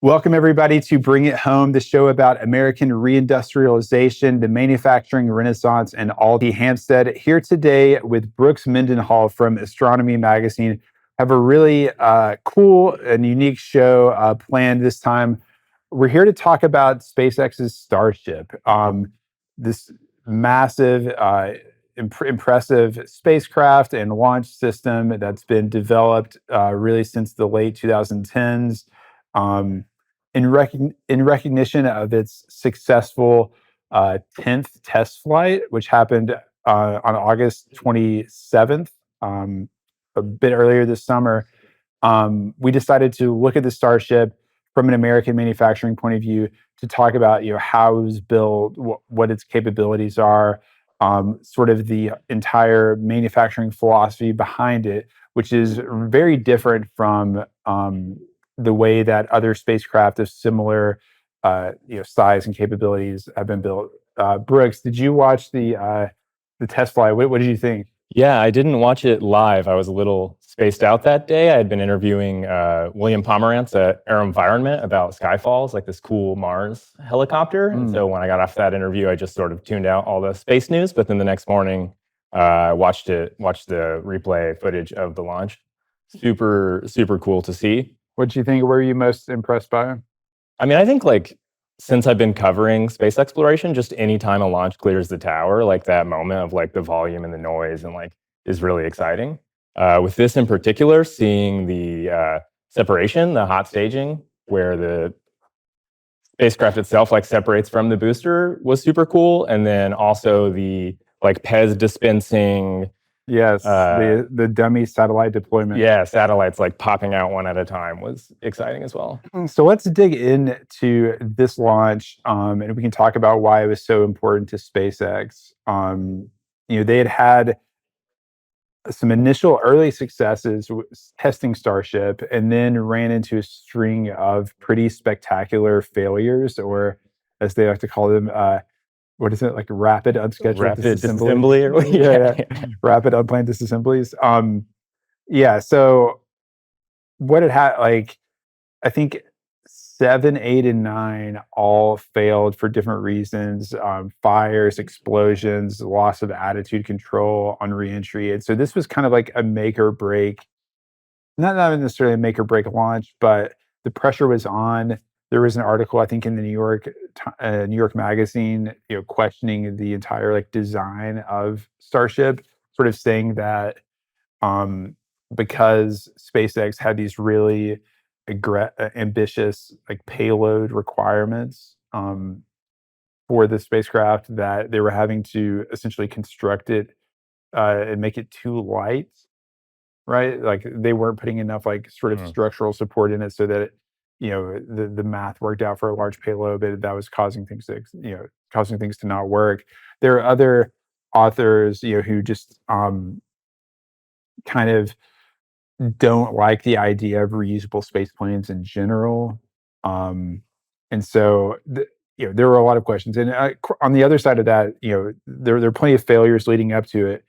Welcome, everybody, to Bring It Home, the show about American reindustrialization, the manufacturing renaissance, and all. JP Hampstead here today with Brooks Mendenhall from Astronomy Magazine. Have a really cool and unique show planned this time. We're here to talk about SpaceX's Starship, this massive, impressive spacecraft and launch system that's been developed really since the late 2010s. In recognition of its successful 10th test flight, which happened on August 27th, a bit earlier this summer, we decided to look at the Starship from an American manufacturing point of view to talk about how it was built, what its capabilities are, sort of the entire manufacturing philosophy behind it, which is very different from the way that other spacecraft of similar size and capabilities have been built. Brooks, did you watch the test flight? What did you think? Yeah, I didn't watch it live. I was a little spaced out that day. I had been interviewing William Pomerantz at AeroVironment about Skyfalls, like this cool Mars helicopter. And so when I got off that interview, I just sort of tuned out all the space news. But then the next morning, I watched the replay footage of the launch. Super, super cool to see. What did you think? Were you most impressed by? I mean, I think since I've been covering space exploration, just any time a launch clears the tower, like that moment of like the volume and the noise and is really exciting. With this in particular, seeing the separation, the hot staging, where the spacecraft itself separates from the booster was super cool. And then also the Pez dispensing. Yes, the dummy satellite deployment. Yeah, satellites popping out one at a time was exciting as well. So let's dig into this launch, and we can talk about why it was so important to SpaceX. They had some initial early successes testing Starship, and then ran into a string of pretty spectacular failures, or as they like to call them, what is it, rapid unscheduled disassembly? Yeah. Rapid unplanned disassemblies. So what it had, I think 7, 8, and 9 all failed for different reasons: fires, explosions, loss of attitude control on reentry. And so this was kind of like a make or break, not necessarily a make or break launch, but the pressure was on. There was an article, I think, in the New York Magazine, questioning the entire design of Starship, sort of saying that because SpaceX had these really ambitious payload requirements for the spacecraft, that they were having to essentially construct it and make it too light, right? They weren't putting enough sort of structural support in it, so that the math worked out for a large payload, but that was causing things to not work. There are other authors who just kind of don't like the idea of reusable space planes in general, and so there were a lot of questions. And on the other side of that, there are plenty of failures leading up to it.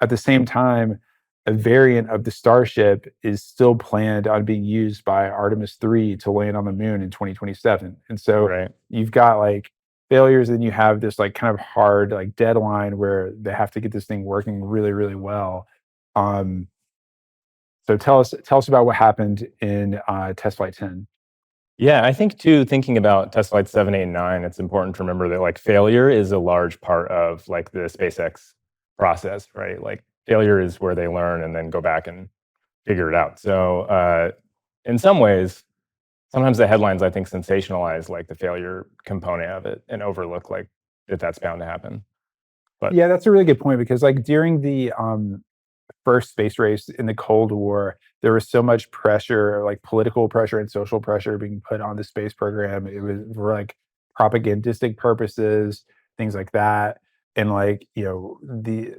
At the same time, a variant of the Starship is still planned on being used by Artemis 3 to land on the moon in 2027. And so you've got failures, and you have this kind of hard deadline where they have to get this thing working really, really well. So tell us about what happened in test flight 10. Yeah, I think too, thinking about test flight 7, 8, and 9, it's important to remember that failure is a large part of the SpaceX process, right? Failure is where they learn and then go back and figure it out. So in some ways, sometimes the headlines, I think, sensationalize the failure component of it and overlook that's bound to happen. But yeah, that's a really good point, because during the first space race in the Cold War, there was so much pressure, political pressure and social pressure being put on the space program. It was for propagandistic purposes, things like that. And the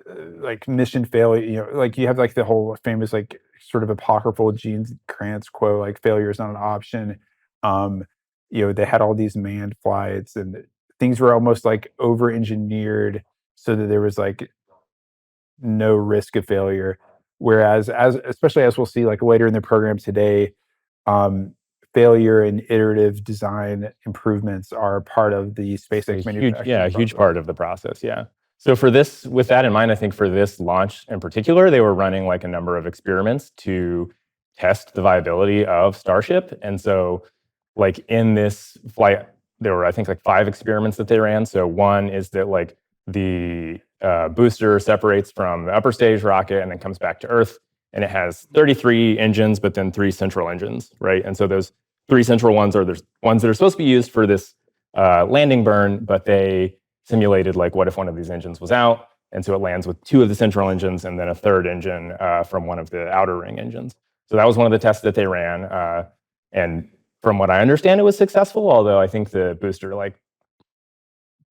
mission failure, you have the whole famous sort of apocryphal Gene Kranz quote, failure is not an option. They had all these manned flights, and things were almost over engineered so that there was no risk of failure. Whereas, especially as we'll see later in the program today, failure and iterative design improvements are part of the SpaceX manufacturing a huge process. part of the process. Yeah. So for this, with that in mind, I think for this launch in particular, they were running like a number of experiments to test the viability of Starship. And so, like in this flight, there were I think like 5 experiments that they ran. So one is that like the booster separates from the upper stage rocket and then comes back to Earth, and it has 33 engines, but then 3 central engines, right? And so those 3 central ones are the ones that are supposed to be used for this landing burn, but they simulated like what if one of these engines was out, and so it lands with 2 of the central engines and then a 3rd engine from one of the outer ring engines. So that was one of the tests that they ran, and from what I understand, it was successful. Although I think the booster like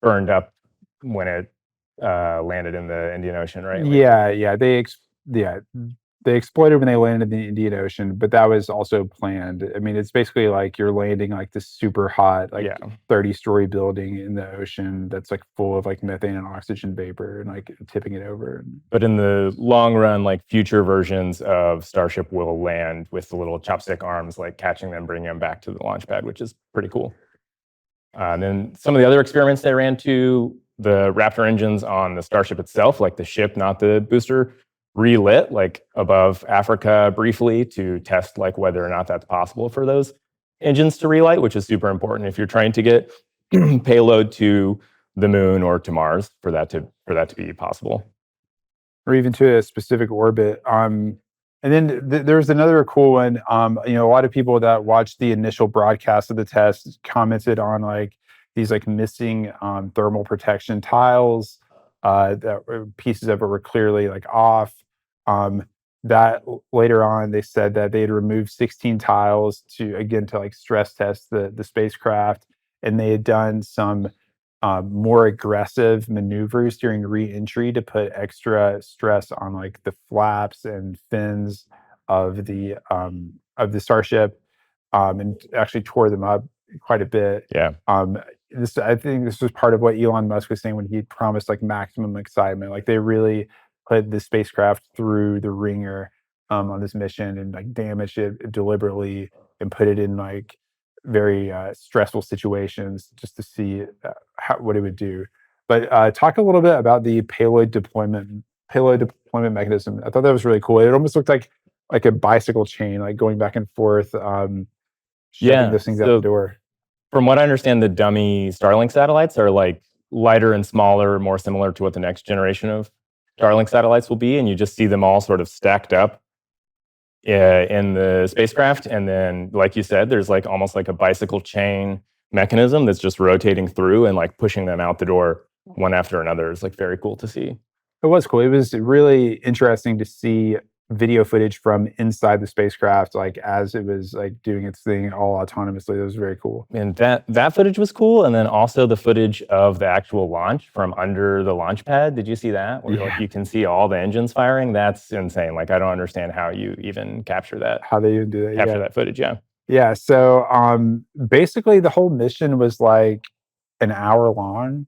burned up when it landed in the Indian Ocean, right? They exploded when they landed in the Indian Ocean, but that was also planned. I mean, it's basically like you're landing like this super hot, like 30-story building in the ocean that's like full of like methane and oxygen vapor and like tipping it over. But in the long run, like future versions of Starship will land with the little chopstick arms, like catching them, bringing them back to the launch pad, which is pretty cool. And then some of the other experiments they ran too, the Raptor engines on the Starship itself, like the ship, not the booster, relit like above Africa briefly to test like whether or not that's possible for those engines to relight, which is super important if you're trying to get payload to the moon or to Mars for that to be possible, or even to a specific orbit. And then there's another cool one. A lot of people that watched the initial broadcast of the test commented on like these like missing thermal protection tiles that pieces of it were clearly like off. That later on they said that they had removed 16 tiles to like stress test the spacecraft, and they had done some more aggressive maneuvers during re-entry to put extra stress on like the flaps and fins of the Starship, and actually tore them up quite a bit. Yeah. I think this was part of what Elon Musk was saying when he promised like maximum excitement. Like they really put the spacecraft through the ringer on this mission and like damaged it deliberately and put it in like very stressful situations just to see what it would do. But talk a little bit about the payload deployment mechanism. I thought that was really cool. It almost looked like a bicycle chain, like going back and forth, shoving those things out the door. From what I understand, the dummy Starlink satellites are like lighter and smaller, more similar to what the next generation of Starlink satellites will be, and you just see them all sort of stacked up in the spacecraft. And then, like you said, there's like almost like a bicycle chain mechanism that's just rotating through and like pushing them out the door one after another. It's like very cool to see. It was cool. It was really interesting to see video footage from inside the spacecraft, like as it was like doing its thing all autonomously. It was very cool. And that footage was cool. And then also the footage of the actual launch from under the launch pad. Did you see that? Where like you can see all the engines firing. That's insane. Like I don't understand how you even capture that. How they even do that? Capture that footage, yeah. Yeah. So basically the whole mission was like an hour long.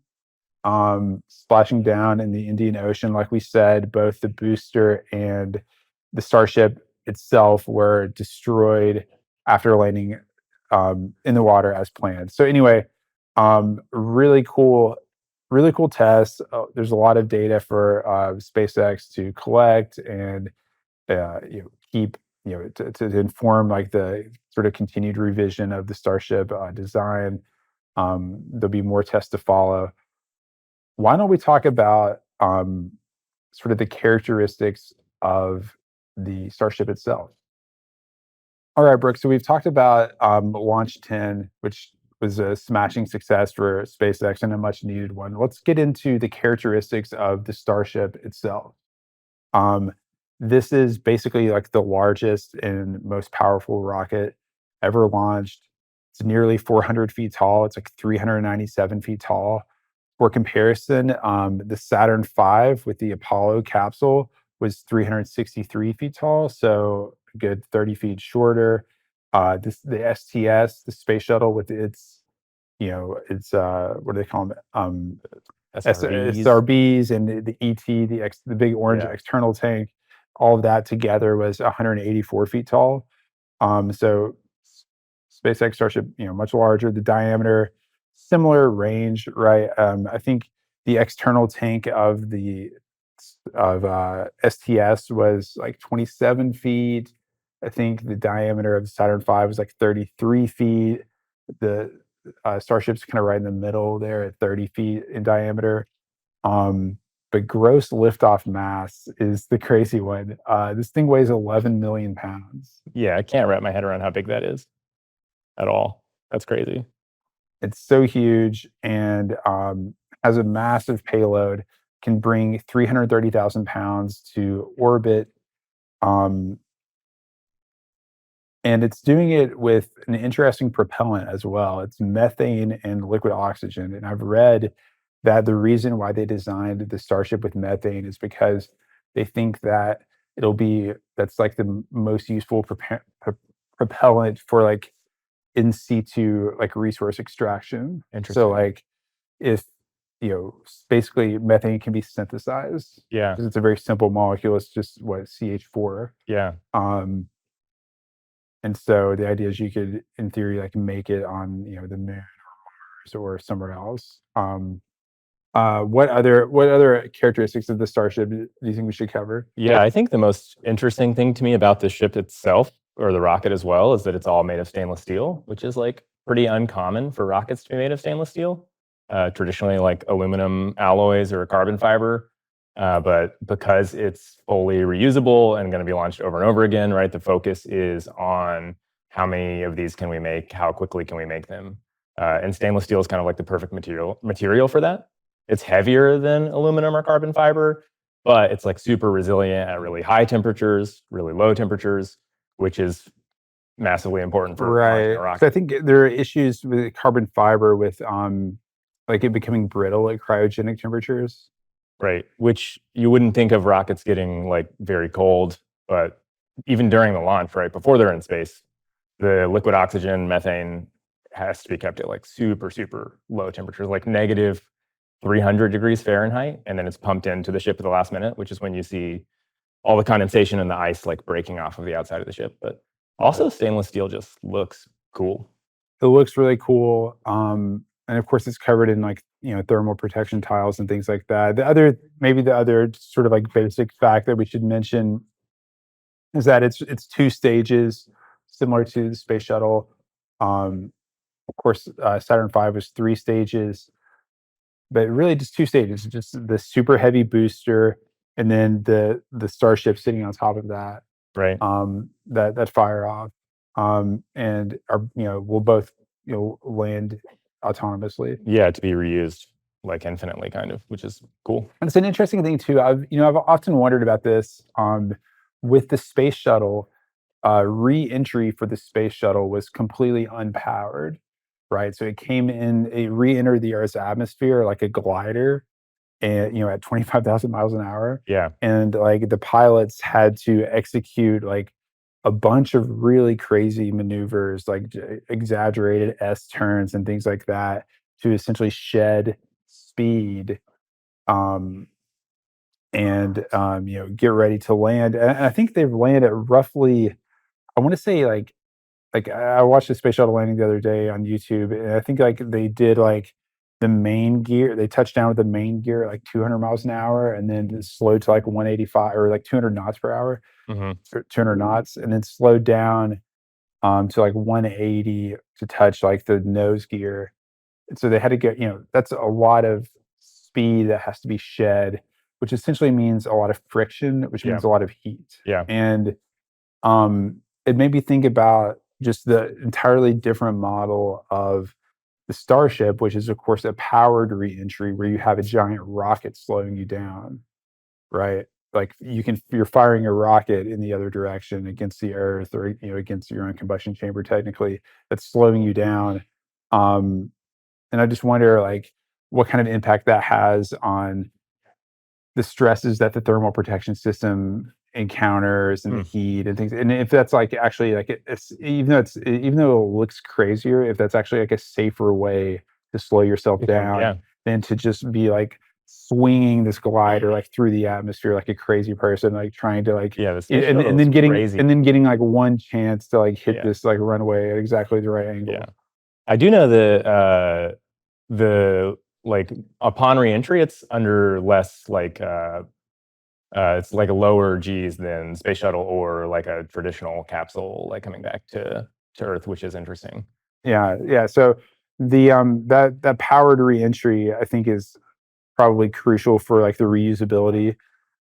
Splashing down in the Indian Ocean. Like we said, both the booster and the Starship itself were destroyed after landing in the water as planned. So anyway, really cool test. There's a lot of data for SpaceX to collect and keep, to inform like the sort of continued revision of the Starship design. There'll be more tests to follow. Why don't we talk about sort of the characteristics of the Starship itself? All right, Brooke. So we've talked about Launch 10, which was a smashing success for SpaceX and a much needed one. Let's get into the characteristics of the Starship itself. This is basically like the largest and most powerful rocket ever launched. It's nearly 400 feet tall. It's like 397 feet tall. For comparison, the Saturn V with the Apollo capsule was 363 feet tall, so a good 30 feet shorter. The STS, the space shuttle with its, what do they call them? SRBs and the ET, the big orange external tank, all of that together was 184 feet tall. So SpaceX Starship, much larger. The diameter, similar range, right? I think the external tank of STS was like 27 feet. I think the diameter of the Saturn V was like 33 feet. The Starship's kind of right in the middle there at 30 feet in diameter. But gross liftoff mass is the crazy one. This thing weighs 11 million pounds. Yeah, I can't wrap my head around how big that is at all. That's crazy. It's so huge and has a massive payload, can bring 330,000 pounds to orbit. Um, and it's doing it with an interesting propellant as well. It's methane and liquid oxygen. And I've read that the reason why they designed the Starship with methane is because they think that that's like the most useful propellant for like in situ like resource extraction. Interesting. So like if basically methane can be synthesized Yeah. because it's a very simple molecule. It's just what CH4. Yeah. And so the idea is you could, in theory, like make it on the moon or Mars or somewhere else. What other characteristics of the Starship do you think we should cover? Yeah, I think the most interesting thing to me about the ship itself, or the rocket as well, is that it's all made of stainless steel, which is like pretty uncommon for rockets to be made of stainless steel. Traditionally, like aluminum alloys or carbon fiber. But because it's fully reusable and going to be launched over and over again, right? The focus is on how many of these can we make, how quickly can we make them, and stainless steel is kind of like the perfect material for that. It's heavier than aluminum or carbon fiber, but it's like super resilient at really high temperatures, really low temperatures, which is massively important for launching Right. a So rocket. I think there are issues with carbon fiber with like it becoming brittle at cryogenic temperatures. Right, which you wouldn't think of rockets getting like very cold, but even during the launch, right before they're in space, the liquid oxygen, methane has to be kept at like super, super low temperatures, like negative 300 degrees Fahrenheit, and then it's pumped into the ship at the last minute, which is when you see all the condensation and the ice like breaking off of the outside of the ship. But also, stainless steel just looks cool. It looks really cool. And of course, it's covered in like thermal protection tiles and things like that. The other sort of like basic fact that we should mention is that it's two stages, similar to the space shuttle. Of course, Saturn V was three stages, but really just two stages. Just the super heavy booster, and then the Starship sitting on top of that. Right. That fire off, and are will both land autonomously. Yeah, to be reused like infinitely, kind of, which is cool. And it's an interesting thing too. I've often wondered about this. With the space shuttle, re-entry for the space shuttle was completely unpowered, right? So it re-entered the Earth's atmosphere like a glider, and at 25,000 miles an hour. Yeah. And like the pilots had to execute like a bunch of really crazy maneuvers, like exaggerated S turns and things like that, to essentially shed speed, um, and get ready to land. And I think they've landed at roughly, I want to say like I watched the space shuttle landing the other day on YouTube, and I think like they did like the main gear. They touched down with the main gear at like 200 miles an hour, and then it slowed to like 185 or like 200 knots per hour, Hmm. or 200 knots, and then slowed down to like 180 to touch like the nose gear. And so they had to get that's a lot of speed that has to be shed, which essentially means a lot of friction, which Yeah. means a lot of heat. Yeah. And it made me think about just the entirely different model of the Starship, which is of course a powered reentry where you have a giant rocket slowing you down, right? Like you're firing a rocket in the other direction against the Earth, or against your own combustion chamber. Technically, that's slowing you down. And I just wonder like what kind of impact that has on the stresses that the thermal protection system encounters and the heat and things, and if that's like actually like it's even though it looks crazier, if that's actually like a safer way to slow yourself down Yeah. than to just be like swinging this glider like through the atmosphere like a crazy person, like trying to like Yeah, the space and shuttle then is getting crazy. like one chance to like hit Yeah. this like runway at exactly the right angle. Yeah. I do know that the like upon reentry, it's under less like it's like a lower G's than space shuttle or like a traditional capsule like coming back to Earth, which is interesting. Yeah. So the that powered reentry I think is probably crucial for like the reusability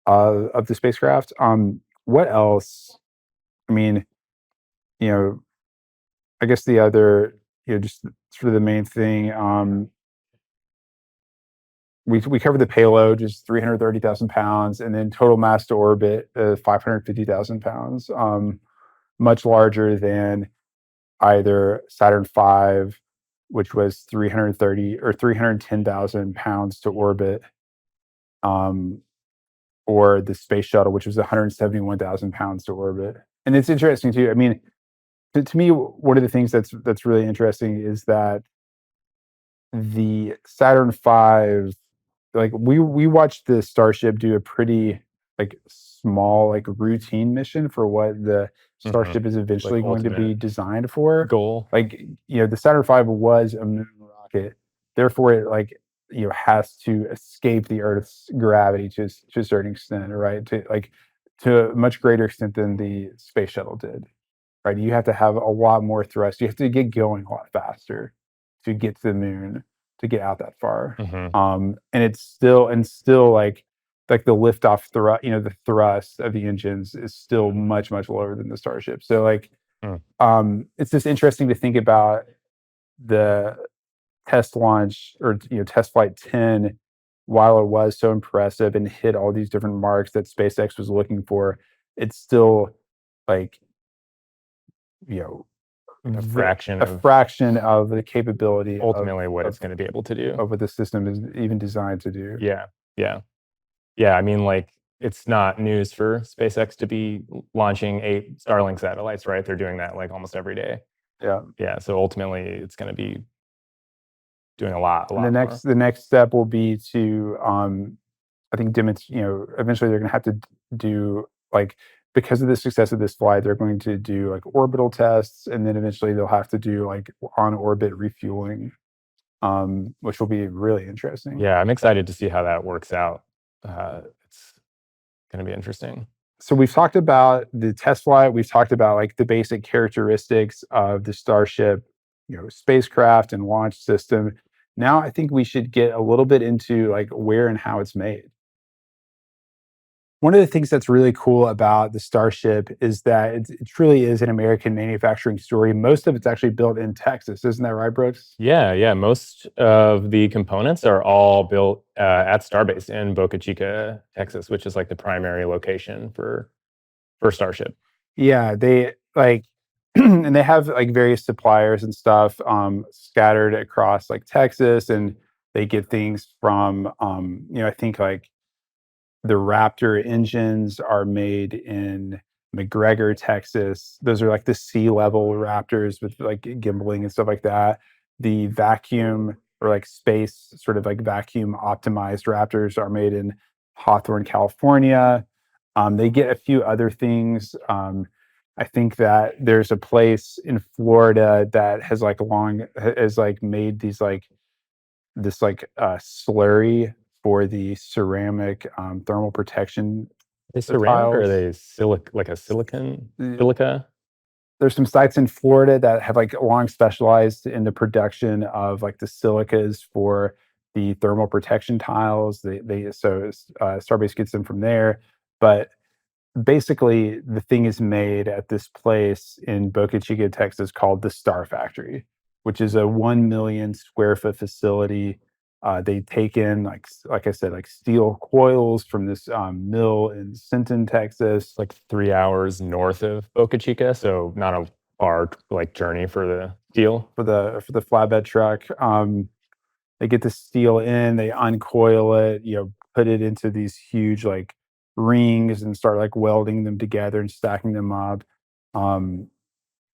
of the spacecraft. What else? I mean, you know, I guess the other, just sort of the main thing. We covered the payload, just 330,000 pounds, and then total mass to orbit, 550,000 pounds, much larger than either Saturn V, which was 330 or 310,000 pounds to orbit, or the space shuttle, which was 171,000 pounds to orbit. And it's interesting too. I mean, to me, one of the things that's really interesting is that the Saturn V, like we watched the Starship do a pretty like small like routine mission for what the Starship is eventually going to be ultimate designed for. goal. Like, the Saturn V was a moon rocket, therefore it like has to escape the Earth's gravity to a certain extent, right? To a much greater extent than the space shuttle did, right? You have to have a lot more thrust. You have to get going a lot faster to get to the moon, to get out that far. And it's still like the liftoff thrust, the thrust of the engines is still much, much lower than the Starship. So like, it's just interesting to think about the test launch, or test flight 10, while it was so impressive and hit all these different marks that SpaceX was looking for, it's still like, you know A fraction a of fraction of the capability ultimately what it's going to be able to do. of what the system is even designed to do. Yeah. I mean, like, it's not news for SpaceX to be launching 8 Starlink satellites, right? They're doing that like almost every day. Yeah. So ultimately, it's going to be doing a lot And more. the next step will be to, I think, eventually they're going to have to do like, because of the success of this flight, they're going to do like orbital tests, and then eventually they'll have to do like on orbit refueling, which will be really interesting. Yeah, I'm excited to see how that works out. It's going to be interesting. So we've talked about the test flight. We've talked about like the basic characteristics of the Starship, spacecraft and launch system. Now I think we should get a little bit into like where and how it's made. One of the things that's really cool about the Starship is that it truly is an American manufacturing story. Most of it's actually built in Texas, isn't that right, Brooks? Yeah. Most of the components are all built at Starbase in Boca Chica, Texas, which is like the primary location for Starship. Yeah, they like, and they have like various suppliers and stuff, scattered across like Texas, and they get things from, I think like the Raptor engines are made in McGregor, Texas. Those are like the sea level Raptors with like gimbaling and stuff like that. The vacuum, or like space sort of like vacuum optimized Raptors, are made in Hawthorne, California. They get a few other things. I think that there's a place in Florida that has like made these like this like slurry for the ceramic thermal protection Are they ceramic or are tiles. they like a silicon Uh, silica? There's some sites in Florida that have like long specialized in the production of like the silicas for the thermal protection tiles. Starbase gets them from there, but basically the thing is made at this place in Boca Chica, Texas, called the Starfactory, which is a 1 million square foot facility. They take in like I said, like steel coils from this mill in Sinton, Texas. Like 3 hours north of Boca Chica, so not a far like journey for the steel. For the flatbed truck. They get the steel in, they uncoil it, put it into these huge like rings and start like welding them together and stacking them up. Um,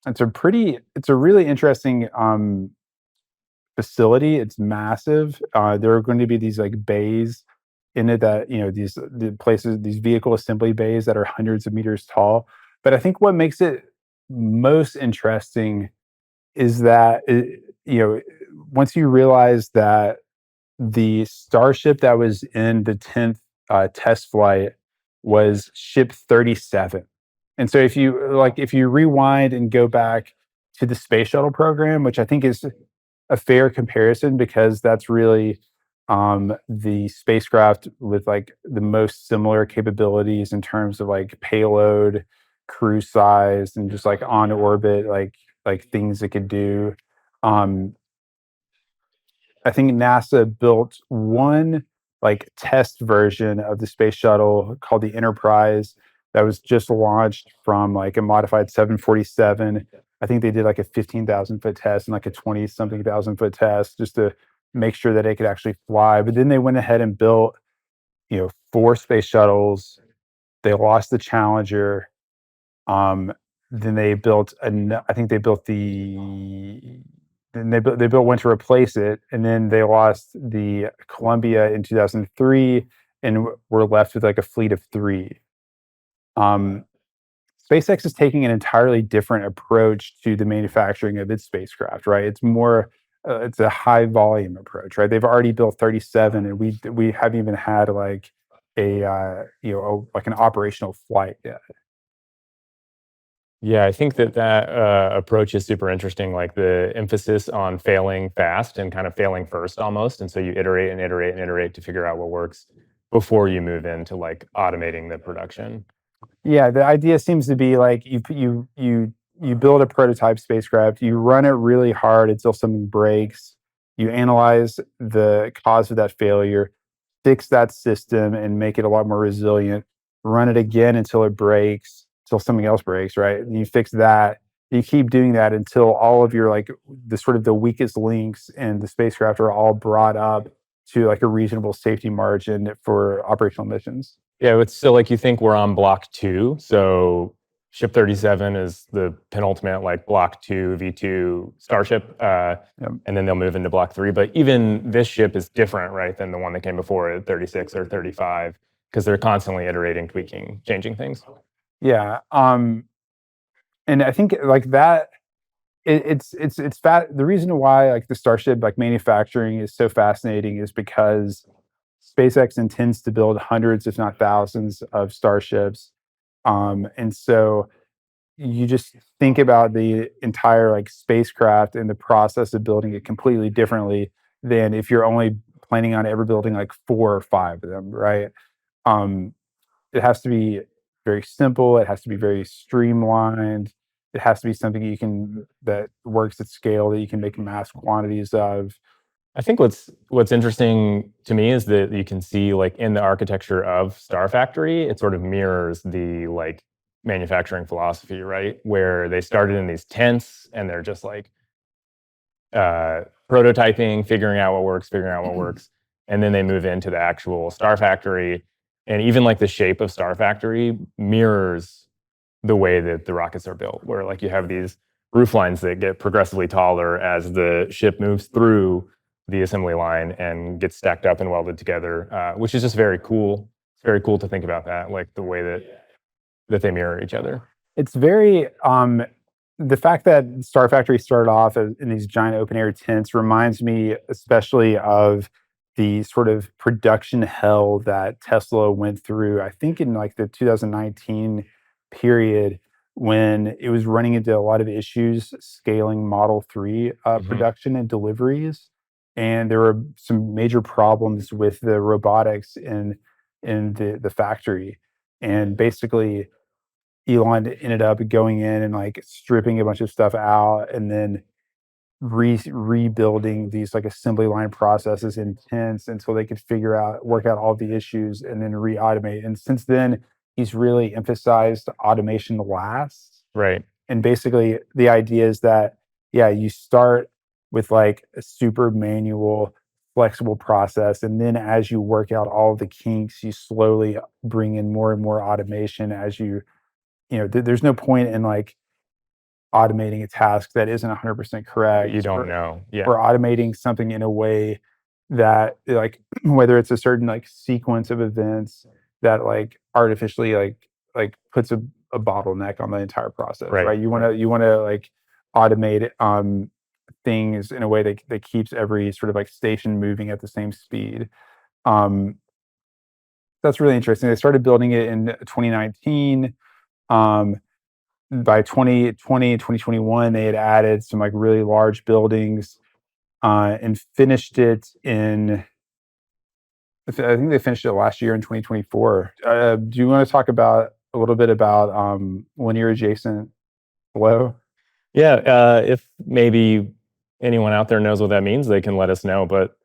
it's a really interesting facility. It's massive. There are going to be these like bays in it that these vehicle assembly bays that are hundreds of meters tall. But I think what makes it most interesting is that once you realize that the Starship that was in the 10th test flight was ship 37. And so if you rewind and go back to the space shuttle program, which I think is a fair comparison because that's really the spacecraft with like the most similar capabilities in terms of like payload, crew size, and just like on orbit like things it could do. Um, I think NASA built one like test version of the space shuttle called the Enterprise that was just launched from like a modified 747. I think they did like a 15,000-foot test and like a 20 something thousand foot test just to make sure that it could actually fly. But then they went ahead and built, four space shuttles. They lost the Challenger. Um, then they built I think they built they built one to replace it, and then they lost the Columbia in 2003, and were left with like a fleet of three. Um, SpaceX is taking an entirely different approach to the manufacturing of its spacecraft. Right, it's a high volume approach. Right, they've already built 37, and we haven't even had like like an operational flight yet. Yeah, I think that approach is super interesting, like the emphasis on failing fast and kind of failing first almost. And so you iterate and iterate and iterate to figure out what works before you move into like automating the production. Yeah, the idea seems to be like you build a prototype spacecraft, you run it really hard until something breaks, you analyze the cause of that failure, fix that system and make it a lot more resilient, run it again until it breaks, until something else breaks, right? And you fix that. You keep doing that until all of your like the weakest links in the spacecraft are all brought up to like a reasonable safety margin for operational missions. Yeah, it's so like you think we're on block two. So ship 37 is the penultimate, like block two, V2 Starship. Yep. And then they'll move into block three. But even this ship is different, right, than the one that came before it, 36 or 35, because they're constantly iterating, tweaking, changing things. Yeah. And I think like that it's fat. The reason why like the Starship like manufacturing is so fascinating is because SpaceX intends to build hundreds, if not thousands, of Starships. And so you just think about the entire like spacecraft and the process of building it completely differently than if you're only planning on ever building like four or five of them, right? Um, it has to be very simple. It has to be very streamlined. It has to be something that works at scale that you can make mass quantities of. I think what's interesting to me is that you can see like in the architecture of Starfactory, it sort of mirrors the like manufacturing philosophy, right? Where they started in these tents and they're just like prototyping, figuring out what works, figuring out what works, and then they move into the actual Starfactory. And even like the shape of Starfactory mirrors the way that the rockets are built, where like you have these roof lines that get progressively taller as the ship moves through the assembly line and gets stacked up and welded together, which is just very cool. It's very cool to think about that, like the way that they mirror each other. It's very the fact that Star Factory started off in these giant open air tents reminds me especially of the sort of production hell that Tesla went through. I think in like the 2019 period when it was running into a lot of issues scaling Model 3 Mhm. production and deliveries, and there were some major problems with the robotics in the factory, and basically Elon ended up going in and like stripping a bunch of stuff out and then rebuilding these like assembly line processes in tents until they could work out all the issues and then re-automate. And since then, he's really emphasized automation last. Right. And basically, the idea is that, yeah, you start with like a super manual, flexible process. And then as you work out all the kinks, you slowly bring in more and more automation as there's no point in like automating a task that isn't 100% That you correct don't know. Yeah. or automating something in a way that like whether it's a certain like sequence of events that like artificially like puts a bottleneck on the entire process, Right. right? You want to like automate things in a way that keeps every sort of like station moving at the same speed. Um, that's really interesting. They started building it in 2019. Um, by 2020, 2021, they had added some like really large buildings and finished it in I think they finished it last year in 2024. Do you want to talk about a little bit about linear adjacent flow? Yeah, if maybe anyone out there knows what that means, they can let us know. But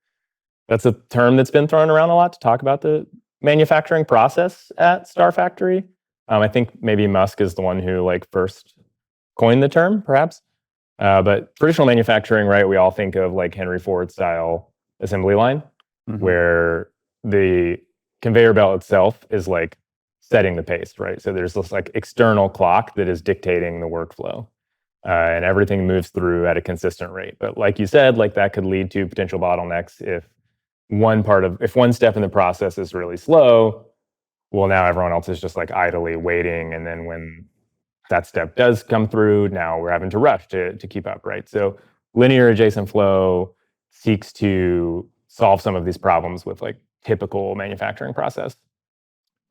that's a term that's been thrown around a lot to talk about the manufacturing process at Starfactory. I think maybe Musk is the one who like first coined the term, perhaps. But traditional manufacturing, right? We all think of like Henry Ford style assembly line, Hmm. where the conveyor belt itself is like setting the pace, right? So there's this like external clock that is dictating the workflow, and everything moves through at a consistent rate. But like you said, like that could lead to potential bottlenecks if one step in the process is really slow. Well, now everyone else is just like idly waiting, and then when that step does come through, now we're having to rush to keep up, right? So linear adjacent flow seeks to solve some of these problems with like typical manufacturing process.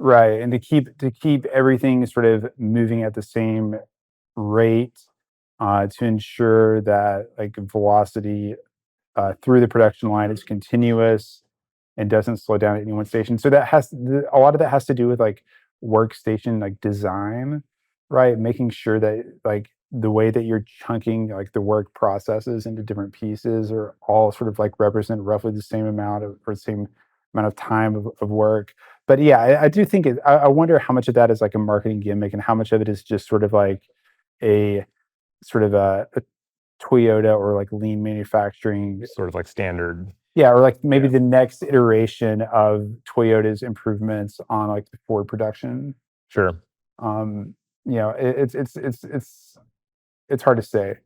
Right, and to keep everything sort of moving at the same rate to ensure that like velocity through the production line is continuous and doesn't slow down at any one station. So a lot of that has to do with like workstation like design, right? Making sure that like the way that you're chunking like the work processes into different pieces are all sort of like represent roughly the same amount of or same amount of time of work. But yeah, I do think I wonder how much of that is like a marketing gimmick and how much of it is just sort of like a sort of a Toyota or like lean manufacturing. Sort of like standard. Yeah, or like maybe Yeah. the next iteration of Toyota's improvements on like the Ford production. Sure. Um, it's hard to say.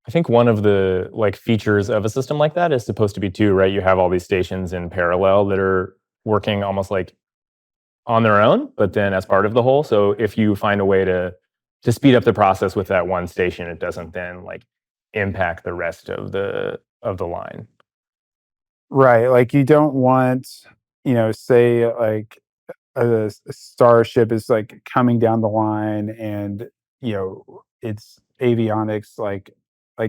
I think one of the like features of a system like that is supposed to be too, right? You have all these stations in parallel that are working almost like on their own, but then as part of the whole. So if you find a way to speed up the process with that one station, it doesn't then like impact the rest of the line. Right, like you don't want, say like a Starship is like coming down the line and it's avionics like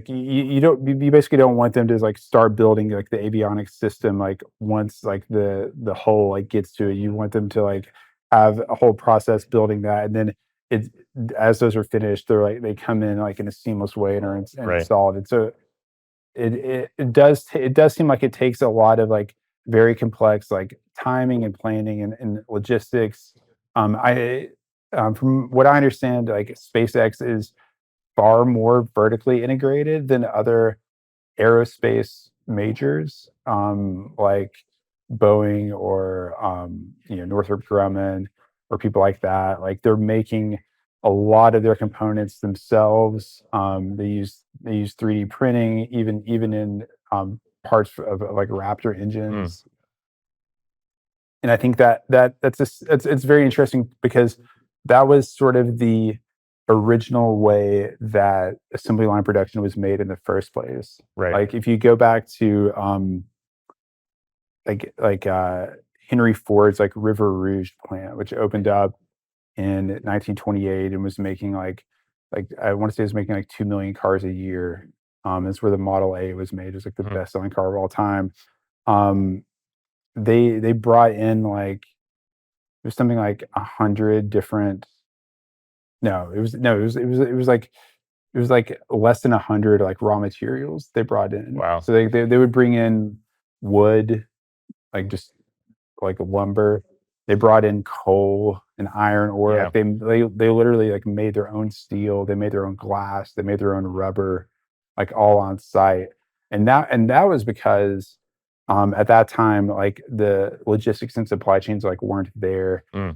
you basically don't want them to like start building like the avionics system like once like the whole like gets to it. You want them to like have a whole process building that, and then it as those are finished they're like they come in like in a seamless way and are Right. installed. And so it does seem like it takes a lot of like very complex like timing and planning and logistics. I From what I understand, like SpaceX is far more vertically integrated than other aerospace majors, like Boeing or Northrop Grumman or people like that. Like they're making a lot of their components themselves. They use 3D printing even in parts of like Raptor Mm, engines. And I think it's very interesting because that was sort of the original way that assembly line production was made in the first place. right. Like if you go back to Henry Ford's like River Rouge plant, which opened up in 1928 and was making like I want to say it was making like 2 million cars a year. That's where the Model A was made. It was like the Mhm. best selling car of all time. Um, they brought in like it was something like 100 different. No, it was like less than 100 like raw materials they brought in. Wow. So they would bring in wood, like just like lumber. They brought in coal and iron ore. Yeah. Like they literally like made their own steel. They made their own glass. They made their own rubber, like all on site. And that was because at that time like the logistics and supply chains like weren't there. Mm,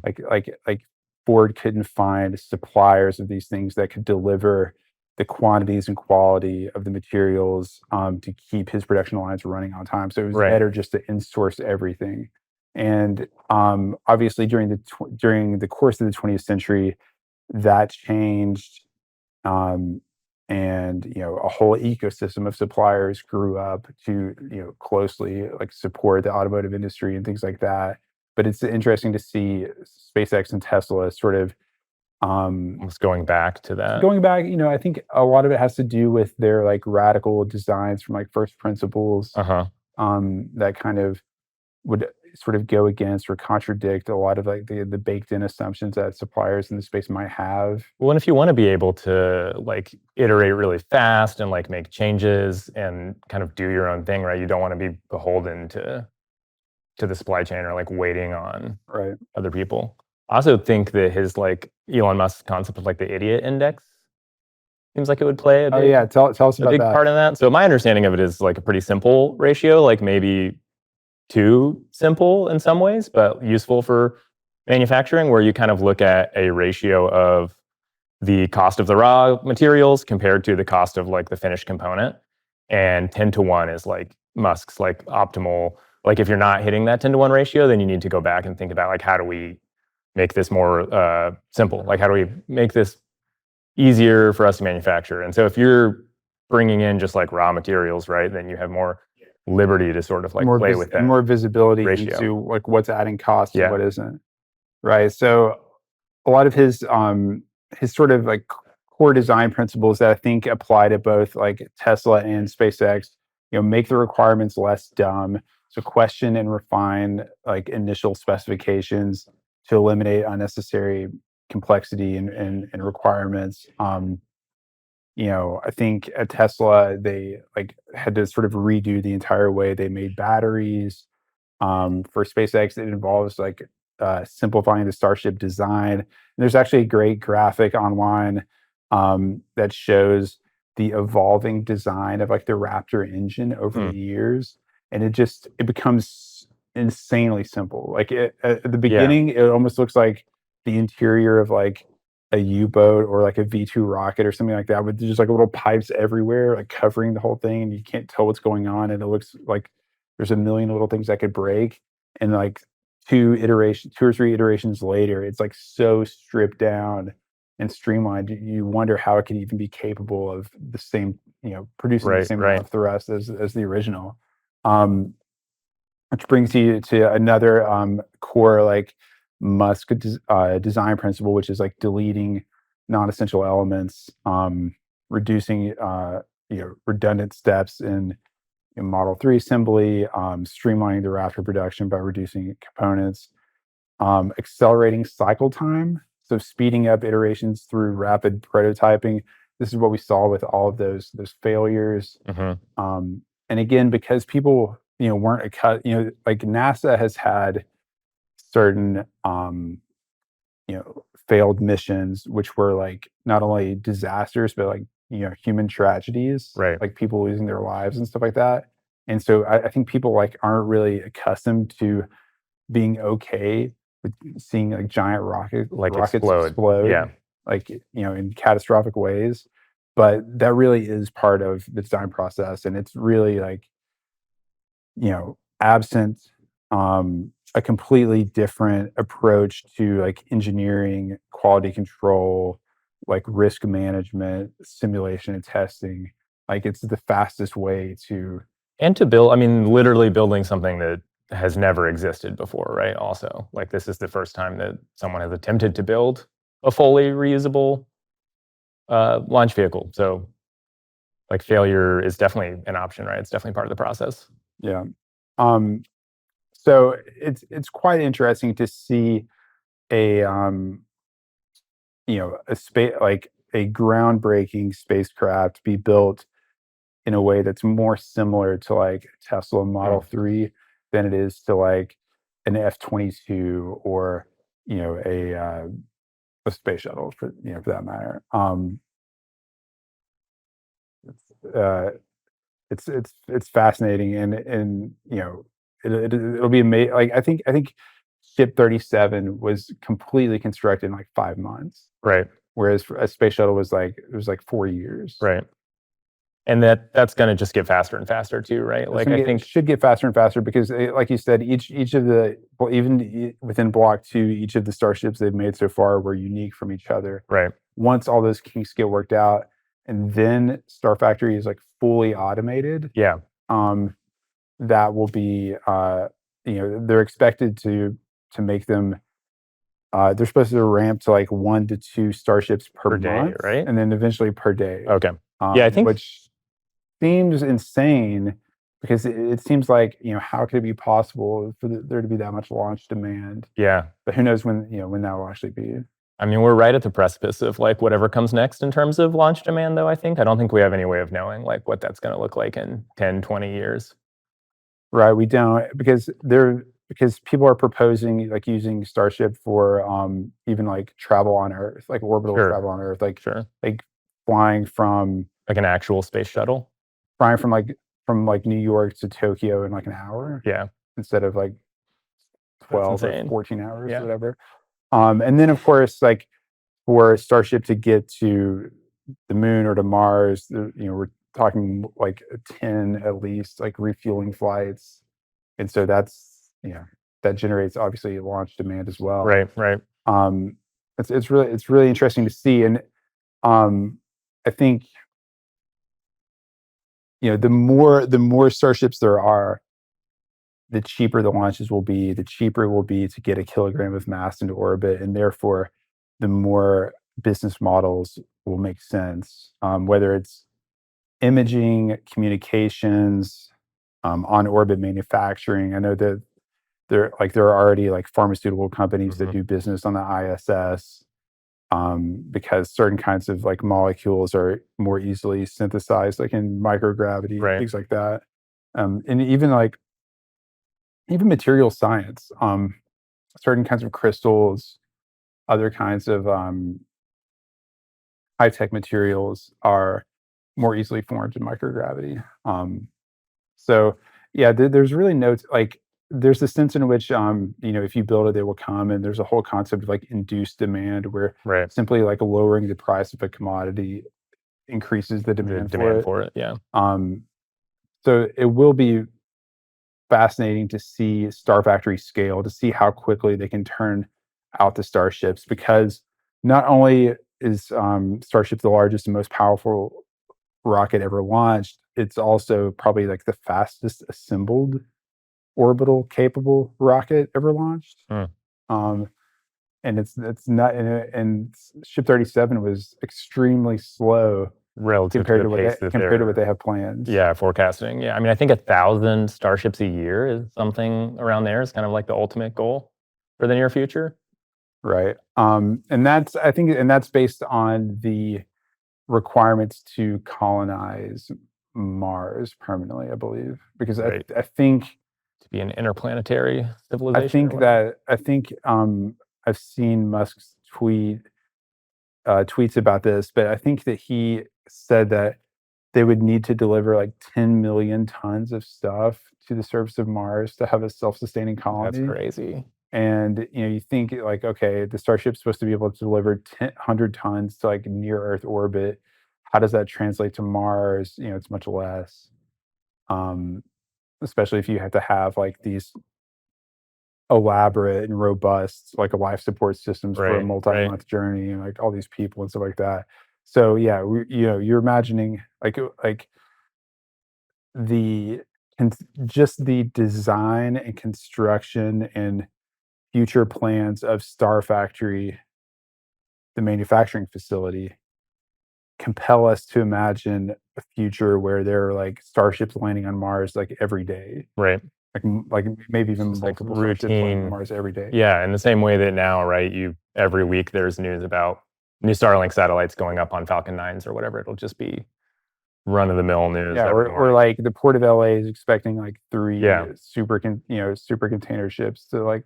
Like Ford couldn't find suppliers of these things that could deliver the quantities and quality of the materials to keep his production lines running on time. So it was Right. better just to insource everything. And obviously, during the course of the 20th century, that changed, and a whole ecosystem of suppliers grew up to closely like support the automotive industry and things like that. But it's interesting to see SpaceX and Tesla sort of Almost going back to that. going back. I think a lot of it has to do with their like radical designs from like first principles, Uh-huh. that kind of would sort of go against or contradict a lot of like the baked in assumptions that suppliers in the space might have. Well, and if you want to be able to like iterate really fast and like make changes and kind of do your own thing, right? You don't want to be beholden to the supply chain or like waiting on Right. other people. I also think that his like Elon Musk's concept of like the idiot index seems like it would play Oh yeah, tell us a about big that. part in that. So my understanding of it is like a pretty simple ratio, like maybe too simple in some ways, but useful for manufacturing, where you kind of look at a ratio of the cost of the raw materials compared to the cost of like the finished component. And 10 to 1 is like Musk's like optimal. Like if you're not hitting that 10 to 1 ratio, then you need to go back and think about like how do we make this more simple? Like how do we make this easier for us to manufacture? And so if you're bringing in just like raw materials, right, then you have more liberty to sort of like play with that more visibility ratio. into like what's adding cost and Yeah. what isn't. Right. So a lot of his sort of like core design principles that I think apply to both like Tesla and SpaceX, make the requirements less dumb. So question and refine like initial specifications to eliminate unnecessary complexity and requirements. I think at Tesla they like had to sort of redo the entire way they made batteries. For SpaceX, it involves like simplifying the Starship design. And there's actually a great graphic online that shows the evolving design of like the Raptor engine over Hmm. the years, and it becomes insanely simple. Like at the Yeah. beginning, it almost looks like the interior of like a U-boat or like a V2 rocket or something like that, with just like little pipes everywhere, like covering the whole thing, and you can't tell what's going on, and it looks like there's a million little things that could break. And like 2 or 3 iterations later, it's like so stripped down and streamlined. You wonder how it could even be capable of the same, producing the Right. same amount Right. of thrust as the original. Um, which brings you to another core like Musk design principle, which is like deleting non-essential elements, reducing redundant steps in Model 3 assembly, streamlining the Raptor production by reducing components, accelerating cycle time, so speeding up iterations through rapid prototyping. This is what we saw with all of those failures. Mhm. And again, because people weren't like NASA has had certain failed missions which were like not only disasters but like human tragedies, Right. like people losing their lives and stuff like that. And so I think people like aren't really accustomed to being okay with seeing like giant Like rockets explode. explode, Yeah. like in catastrophic ways. But that really is part of the design process, and it's really like absent a completely different approach to like engineering, quality control, like risk management, simulation and testing. Like it's the fastest way to. And to build, I mean, literally building something that has never existed before, right? Also, like this is the first time that someone has attempted to build a fully reusable launch vehicle. So, like, failure is definitely an option, right? It's definitely part of the process. Yeah. Um, so it's quite interesting to see a a space like a groundbreaking spacecraft be built in a way that's more similar to like Tesla Model Mm. 3 than it is to like an F-22 or a space shuttle for that matter. It's, uh, it's fascinating, and it'll be amazing. Like I think Ship 37 was completely constructed in like 5 months. Right. whereas a space shuttle was like 4 years. Right. And that's going to just get faster and faster too, right? Like I think it should get faster and faster because, like you said, each of the, well, even within Block 2, each of the starships they've made so far were unique from each other. right. Once all those kinks get worked out, and then Starfactory is like fully automated, Yeah. that will be, they're expected to make them. They're supposed to ramp to like 1 to 2 starships per day, month, right? and then eventually per day. Okay. Yeah, I think Which seems insane because it seems like, how could it be possible for there to be that much launch demand? yeah. But who knows when that will actually be. I mean, we're right at the precipice of like whatever comes next in terms of launch demand though, I think. I don't think we have any way of knowing like what that's going to look like in 10, 20 years. Right, we don't because people are proposing like using Starship for even like travel on Earth, like orbital Sure. travel on Earth, like Sure. flying from Like an actual space shuttle. like New York to Tokyo in like an hour Yeah. instead of like 12 or insane. 14 hours Yeah. or whatever. And then of course, like for Starship to get to the moon or to Mars, we're talking like 10 at least, like refueling flights, and so that generates obviously launch demand as well. Right. Right. Um, it's really interesting to see, and I think the more starships there are, the cheaper the launches will be, the cheaper it will be to get a kilogram of mass into orbit, and therefore, the more business models will make sense. Whether it's imaging, communications, on orbit manufacturing. I know that there are already like pharmaceutical companies that Mhm. do business on the ISS, because certain kinds of like molecules are more easily synthesized, like in microgravity, Right. things like that. And even material science, certain kinds of crystals, other kinds of high tech materials are more easily formed in microgravity. So yeah, there's really like there's a sense in which if you build it, they will come, and there's a whole concept of like induced demand, where Right. simply like lowering the price of a commodity increases the The demand for demand it. for it. Yeah. Um, so it will be fascinating to see Star Factory scale, to see how quickly they can turn out the starships, because not only is Starship the largest and most powerful rocket ever launched, it's also probably like the fastest assembled orbital capable rocket ever launched. Hmm. Um, and it's not, and Ship 37 was extremely slow Relative to the pace that compared to what they're they have planned. yeah, forecasting. Yeah. I mean, I think 1,000 starships a year is something around there is kind of like the ultimate goal for the near future. Right. And that's, I think, and that's based on the requirements to colonize Mars permanently, I believe, because Right. I think To be an interplanetary I civilization or think whatever. that I think I've seen Musk's tweets about this, but I think that he said that they would need to deliver like 10 million tons of stuff to the surface of Mars to have a self-sustaining That's colony. crazy. And you think like, okay, the Starship's supposed to be able to deliver 100 tons to like near Earth orbit. How does that translate to Mars? It's much less. Um, Especially if you have to have like these elaborate and robust like life support systems for a Right. Right. multi-month journey, and like all these people and stuff like that. So yeah, you're imagining like the just the design and construction and future plans of Star Factory, the manufacturing facility, compel us to imagine a future where there are like starships landing on Mars like every day, Right. like maybe It's even just like multiple starships landing on routine. Mars every day. Yeah. In the same way that now, right, you every week there's news about new Starlink satellites going up on Falcon 9s or whatever. It'll just be run of the mill news Yeah, every or morning. like the Port of LA is expecting like 3 Yeah. super container ships to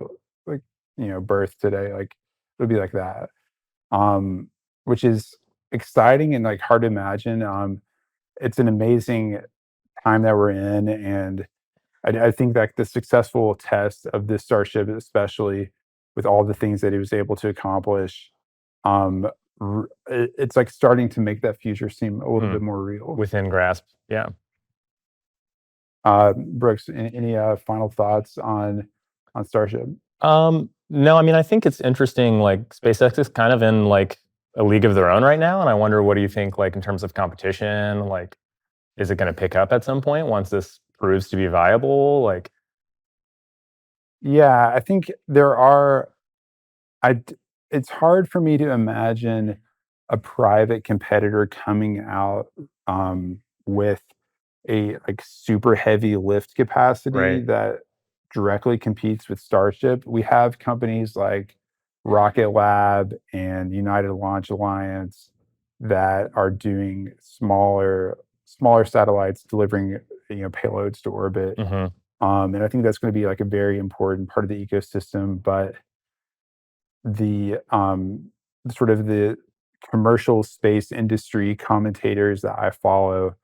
berth today. Like it'll be like that. Which is exciting and like hard to imagine. It's an amazing time that we're in, and I think that the successful test of this Starship, especially with all the things that it was able to accomplish, um, it's like starting to make that future seem a little bit more real. Within grasp. Yeah. Brooks, any final thoughts on Starship? No, I mean, I think it's interesting. Like SpaceX is kind of in like a league of their own right now, and I wonder, what do you think, like in terms of competition? Like, is it going to pick up at some point once this proves to be viable? Like, Yeah, I think there are. I d It's hard for me to imagine a private competitor coming out, with a, like, super heavy lift capacity right? that directly competes with Starship. We have companies like Rocket Lab and United Launch Alliance that are doing smaller satellites delivering, payloads to orbit. Hmm. And I think that's gonna be, like, a very important part of the ecosystem, but the sort of the commercial space industry commentators that I follow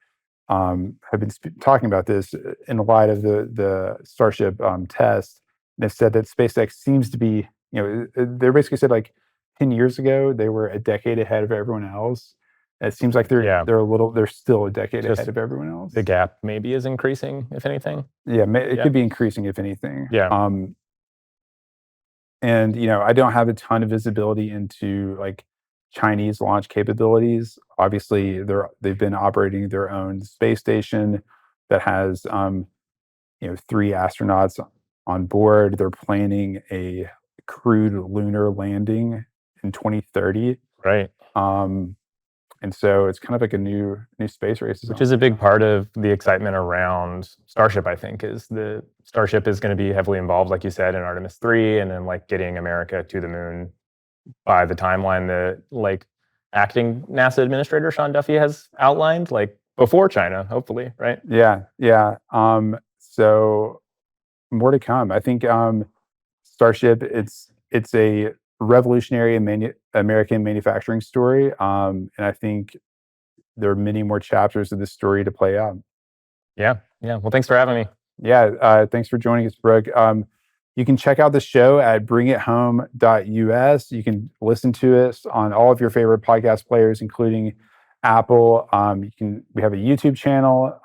have been talking about this in light of the Starship test. And they said that SpaceX seems to be, they basically said like 10 years ago they were a decade ahead of everyone else. It seems like Yeah, they're still a decade just ahead of everyone else. the gap maybe is increasing, if anything. Yeah, it Yeah, could be increasing if anything. yeah, And, I don't have a ton of visibility into, like, Chinese launch capabilities. Obviously, they've been operating their own space station that has, 3 astronauts on board. They're planning a crewed lunar landing in 2030. right. Um, and so it's kind of like a new space race is Which on is a right big now. part of the excitement around Starship, I think, is the Starship is going to be heavily involved, like you said, in Artemis 3, and then like getting America to the moon by the timeline that like acting NASA administrator Sean Duffy has outlined, like before China, hopefully, right? Yeah, yeah. So more to come. I think, Starship, it's a revolutionary American manufacturing story, and I think there are many more chapters of this story to play out. Yeah, yeah. Well, thanks for having me. Yeah, thanks for joining us, Brooke. You can check out the show at bringithome.us. You can listen to us on all of your favorite podcast players, including Apple. We have a YouTube channel.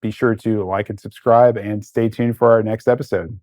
Be sure to like and subscribe, and stay tuned for our next episode.